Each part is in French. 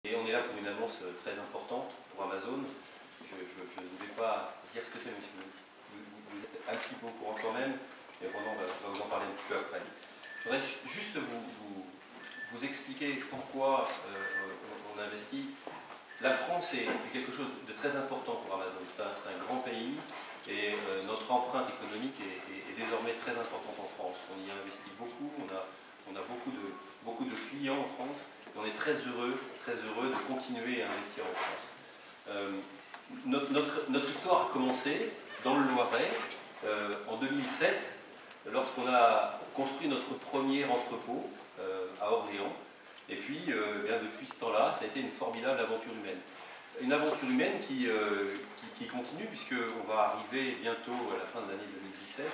Et on est là pour une annonce très importante pour Amazon. Je ne vais pas dire ce que c'est, mais vous êtes un petit peu au courant quand même, et Ronan va vous en parler un petit peu après. Je voudrais juste vous expliquer pourquoi on investit. La France est quelque chose de très important pour Amazon. C'est un grand pays et notre empreinte économique est désormais très importante en France. On y investit beaucoup, on a beaucoup de clients en France et on est très heureux de continuer à investir en France. Notre histoire a commencé dans le Loiret en 2007 lorsqu'on a construit notre premier entrepôt à Orléans. Et puis, bien depuis ce temps-là, ça a été une formidable aventure humaine. Une aventure humaine qui continue, puisqu'on va arriver bientôt à la fin de l'année 2017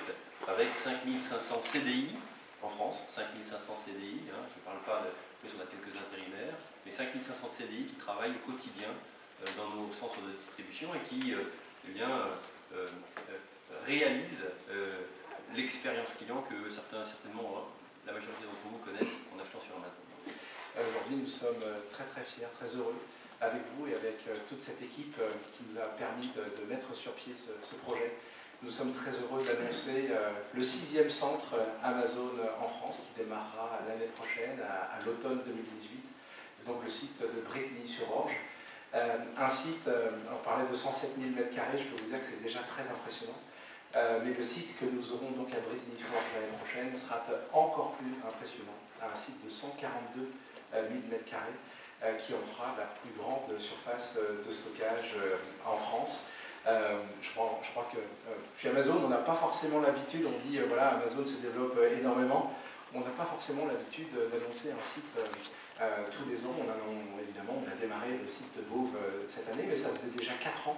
avec 5500 CDI en France, 5500 CDI, hein, je ne parle pas plus, on a quelques intérimaires, mais 5500 CDI qui travaillent au quotidien dans nos centres de distribution et qui réalisent l'expérience client que certainement la majorité d'entre vous connaissent en achetant sur Amazon. Aujourd'hui, nous sommes très fiers, très heureux avec vous et avec toute cette équipe qui nous a permis de mettre sur pied ce projet. Nous sommes très heureux d'annoncer le 6e centre Amazon en France qui démarrera l'année prochaine, à l'automne 2018, donc le site de Brétigny-sur-Orge. Un site, on parlait de 107 000 m², je peux vous dire que c'est déjà très impressionnant. Mais le site que nous aurons donc à Brétigny-sur-Orge l'année prochaine sera encore plus impressionnant, un site de 142 000 m² qui en fera la plus grande surface de stockage en France. Je crois que chez Amazon, on n'a pas forcément l'habitude, on dit voilà, Amazon se développe énormément, on n'a pas forcément l'habitude d'annoncer un site tous les ans. Évidemment, on a démarré le site de Beauvais cette année, mais ça faisait déjà 4 ans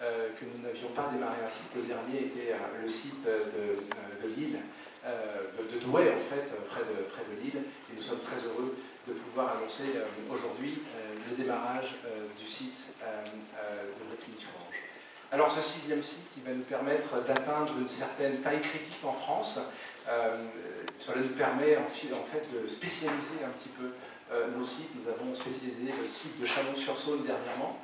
que nous n'avions pas démarré un site. Le dernier était le site de Lille, de Douai en fait, près de Lille, et nous sommes très heureux de pouvoir annoncer aujourd'hui le démarrage du site de Brétigny-sur-Orge. Alors ce 6e site, il va nous permettre d'atteindre une certaine taille critique en France. Cela nous permet en fait de spécialiser un petit peu nos sites. Nous avons spécialisé le site de Chalon-sur-Saône dernièrement,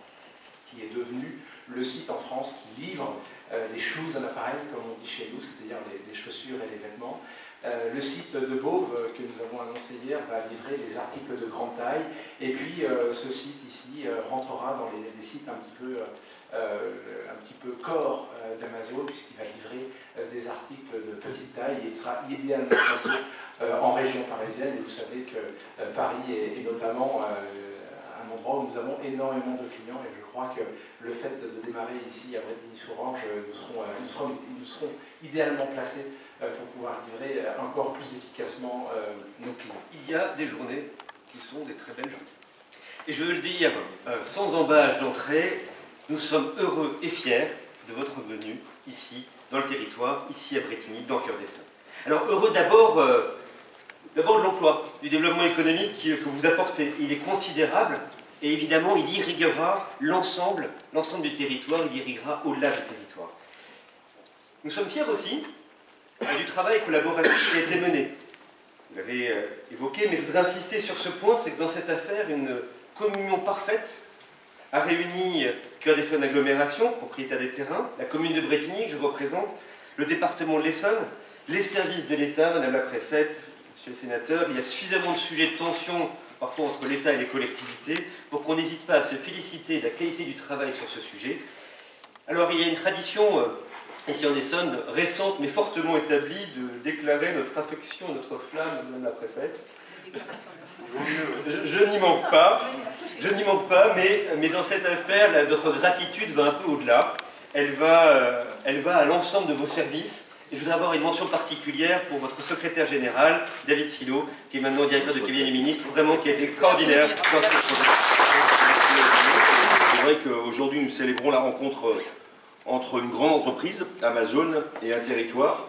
qui est devenu le site en France qui livre les shoes en appareil, comme on dit chez nous, c'est-à-dire les chaussures et les vêtements. Le site de Beauvais, que nous avons annoncé hier, va livrer les articles de grande taille. Et puis ce site ici rentrera dans les sites un petit peu corps d'Amazon, puisqu'il va livrer des articles de petite taille et il sera idéalement placé en région parisienne. Et vous savez que Paris est notamment un endroit où nous avons énormément de clients, et je crois que le fait de démarrer ici à Brétigny-sur-Orge, nous serons idéalement placés pour pouvoir livrer encore plus efficacement nos clients. Il y a des journées qui sont des très belles journées. Et je veux le dire sans embâche d'entrée, nous sommes heureux et fiers de votre venue ici, dans le territoire, ici à Brétigny, dans le cœur d'Essonne. Alors heureux d'abord de l'emploi, du développement économique que vous apportez. Il est considérable et évidemment il irriguera l'ensemble du territoire, il irriguera au-delà du territoire. Nous sommes fiers aussi du travail collaboratif qui a été mené. Vous l'avez évoqué, mais je voudrais insister sur ce point, c'est que dans cette affaire, une communion parfaite a réuni Cœur d'Essonne Agglomération, propriétaire des terrains, la commune de Brétigny, que je représente, le département de l'Essonne, les services de l'État, Madame la Préfète, Monsieur le Sénateur. Il y a suffisamment de sujets de tension, parfois entre l'État et les collectivités, pour qu'on n'hésite pas à se féliciter de la qualité du travail sur ce sujet. Alors, il y a une tradition ici en Essonne, récente mais fortement établie, de déclarer notre affection, notre flamme, Madame la Préfète. Je n'y manque pas, mais dans cette affaire, notre gratitude va un peu au-delà. Elle va à l'ensemble de vos services. Et je voudrais avoir une mention particulière pour votre secrétaire général, David Filot, qui est maintenant directeur de cabinet des ministres, vraiment qui a été extraordinaire dans ce projet. C'est vrai qu'aujourd'hui, nous célébrons la rencontre entre une grande entreprise, Amazon, et un territoire.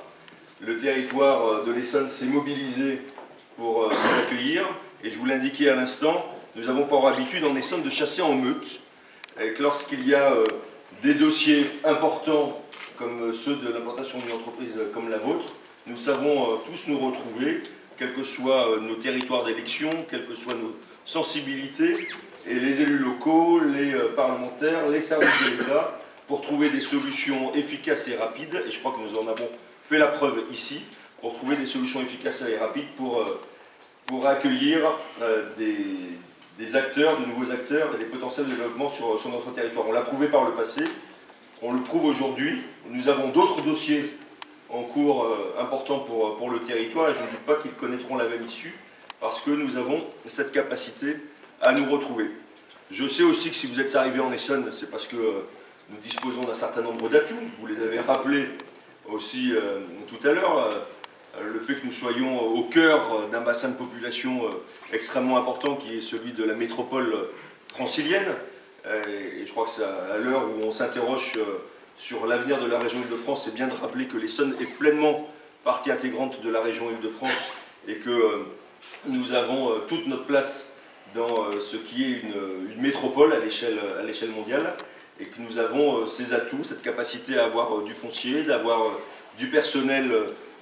Le territoire de l'Essonne s'est mobilisé pour nous accueillir. Et je vous l'indiquais à l'instant, nous avons pour habitude en Essonne de chasser en meute. Et que lorsqu'il y a des dossiers importants comme ceux de l'implantation d'une entreprise comme la vôtre, nous savons tous nous retrouver, quels que soient nos territoires d'élection, quelles que soient nos sensibilités. Et les élus parlementaires, les services de l'État, pour trouver des solutions efficaces et rapides, et je crois que nous en avons fait la preuve ici, pour trouver des solutions efficaces et rapides pour accueillir des acteurs, de nouveaux acteurs et des potentiels de développement sur notre territoire. On l'a prouvé par le passé, on le prouve aujourd'hui. Nous avons d'autres dossiers en cours importants pour le territoire et je ne doute pas qu'ils connaîtront la même issue parce que nous avons cette capacité à nous retrouver. Je sais aussi que si vous êtes arrivé en Essonne, c'est parce que nous disposons d'un certain nombre d'atouts. Vous les avez rappelés aussi tout à l'heure. Le fait que nous soyons au cœur d'un bassin de population extrêmement important qui est celui de la métropole francilienne. Et je crois que c'est à l'heure où on s'interroge sur l'avenir de la région Île-de-France, c'est bien de rappeler que l'Essonne est pleinement partie intégrante de la région Île-de-France et que nous avons toute notre place dans ce qui est une métropole à l'échelle mondiale et que nous avons ces atouts, cette capacité à avoir du foncier, d'avoir du personnel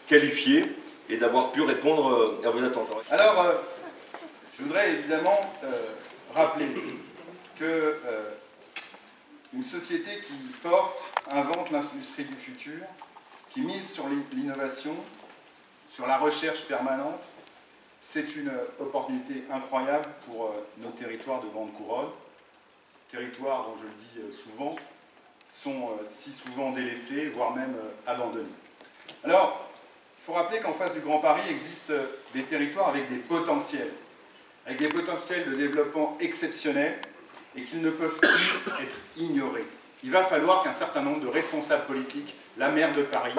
qualifié et d'avoir pu répondre à vos attentes. Alors, je voudrais évidemment rappeler que une société qui porte, invente l'industrie du futur, qui mise sur l'innovation, sur la recherche permanente, c'est une opportunité incroyable pour nos territoires de grande couronne, territoires dont je le dis souvent, sont si souvent délaissés, voire même abandonnés. Alors, il faut rappeler qu'en face du Grand Paris existent des territoires avec des potentiels de développement exceptionnels et qu'ils ne peuvent plus être ignorés. Il va falloir qu'un certain nombre de responsables politiques, la maire de Paris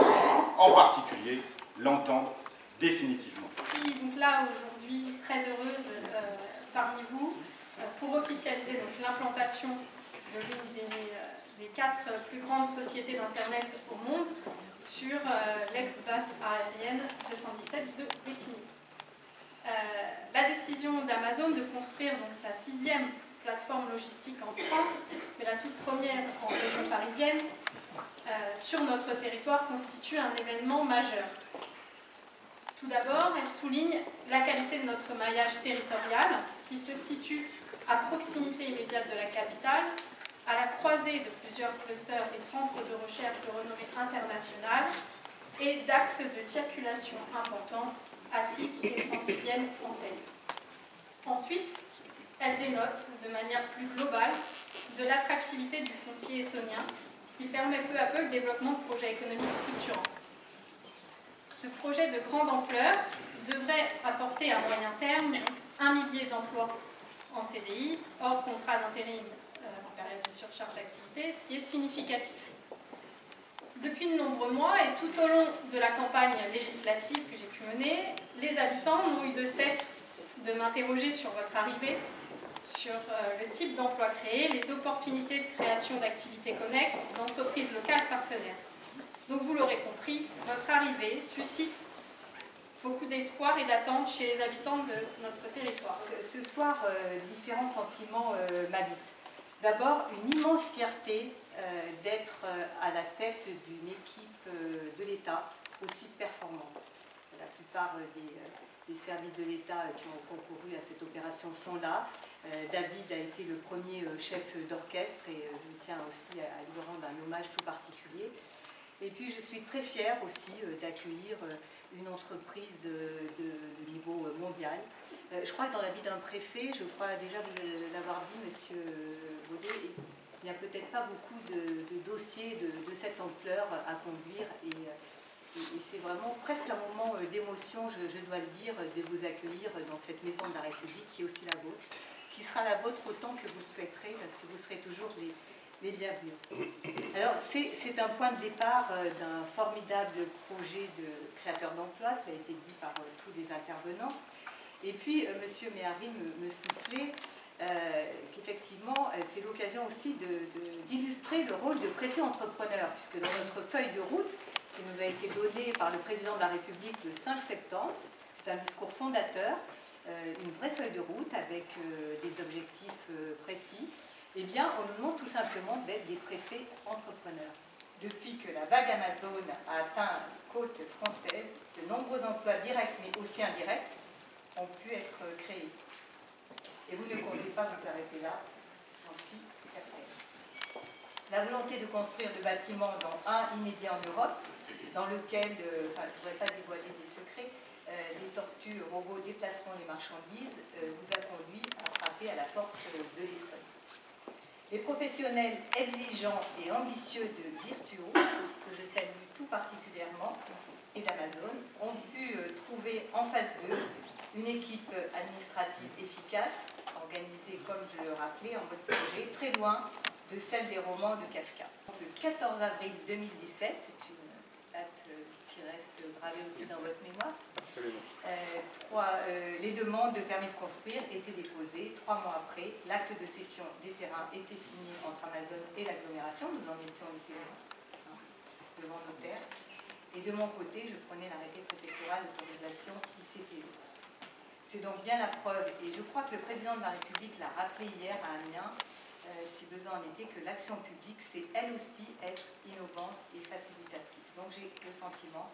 en particulier, l'entendent définitivement. Je suis donc là aujourd'hui très heureuse parmi vous pour officialiser l'implantation de l'une des 4 plus grandes sociétés d'Internet au monde sur l'ex-base aérienne 217 de Bretigny. La décision d'Amazon de construire donc sa 6e plateforme logistique en France, mais la toute première en région parisienne, sur notre territoire constitue un événement majeur. Tout d'abord, elle souligne la qualité de notre maillage territorial qui se situe à proximité immédiate de la capitale, à la croisée de plusieurs clusters et centres de recherche de renommée internationale et d'axes de circulation importants, Assis et francilienne en tête. Ensuite, elle dénote de manière plus globale de l'attractivité du foncier essonnien qui permet peu à peu le développement de projets économiques structurants. Ce projet de grande ampleur devrait apporter à moyen terme 1 millier d'emplois en CDI, hors contrat d'intérim en période de surcharge d'activité, ce qui est significatif. Depuis de nombreux mois et tout au long de la campagne législative que j'ai pu mener, les habitants n'ont eu de cesse de m'interroger sur votre arrivée, sur le type d'emploi créé, les opportunités de création d'activités connexes, d'entreprises locales partenaires. Donc vous l'aurez compris, votre arrivée suscite beaucoup d'espoir et d'attente chez les habitants de notre territoire. Ce soir, différents sentiments m'habitent. D'abord, une immense fierté d'être à la tête d'une équipe de l'État aussi performante. La plupart des services de l'État qui ont concouru à cette opération sont là. David a été le premier chef d'orchestre et je tiens aussi à lui rendre un hommage tout particulier. Et puis je suis très fière aussi d'accueillir une entreprise de niveau mondial. Je crois que dans la vie d'un préfet, je crois déjà l'avoir dit, Monsieur Baudet, il n'y a peut-être pas beaucoup de dossiers de cette ampleur à conduire et c'est vraiment presque un moment d'émotion, je dois le dire, de vous accueillir dans cette maison de la République qui est aussi la vôtre, qui sera la vôtre autant que vous le souhaiterez parce que vous serez toujours les bienvenus. Alors c'est un point de départ d'un formidable projet de créateur d'emplois, ça a été dit par tous les intervenants. Et puis Monsieur Méhari me soufflait qu'effectivement c'est l'occasion aussi d'illustrer le rôle de préfet entrepreneur, puisque dans notre feuille de route qui nous a été donnée par le président de la République le 5 septembre, c'est un discours fondateur, une vraie feuille de route avec des objectifs précis. Eh bien, on nous demande tout simplement d'être des préfets entrepreneurs. Depuis que la vague Amazon a atteint les côtes françaises, de nombreux emplois directs, mais aussi indirects, ont pu être créés. Et vous ne comptez pas vous arrêter là, j'en suis certaine. La volonté de construire de bâtiments, dont un inédit en Europe, dans lequel, je ne voudrais pas dévoiler des secrets, des tortues robots déplaceront les marchandises, vous a conduit à frapper à la porte de l'Essonne. Les professionnels exigeants et ambitieux de Virtuo, que je salue tout particulièrement, et d'Amazon, ont pu trouver en face d'eux une équipe administrative efficace, organisée, comme je le rappelais, en mode projet, très loin de celle des romans de Kafka. Le 14 avril 2017, c'est une date qui reste gravée aussi dans votre mémoire, les demandes de permis de construire étaient déposées. 3 mois après, l'acte de cession des terrains était signé entre Amazon et l'agglomération. Nous en étions devant notaire. Et de mon côté, je prenais l'arrêté préfectoral d'autorisation ICPE. C'est donc bien la preuve, et je crois que le président de la République l'a rappelé hier à Amiens, si besoin en était, que l'action publique, c'est elle aussi être innovante et facilitatrice. Donc j'ai le sentiment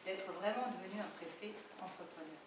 d'être vraiment devenu un préfet entrepreneur.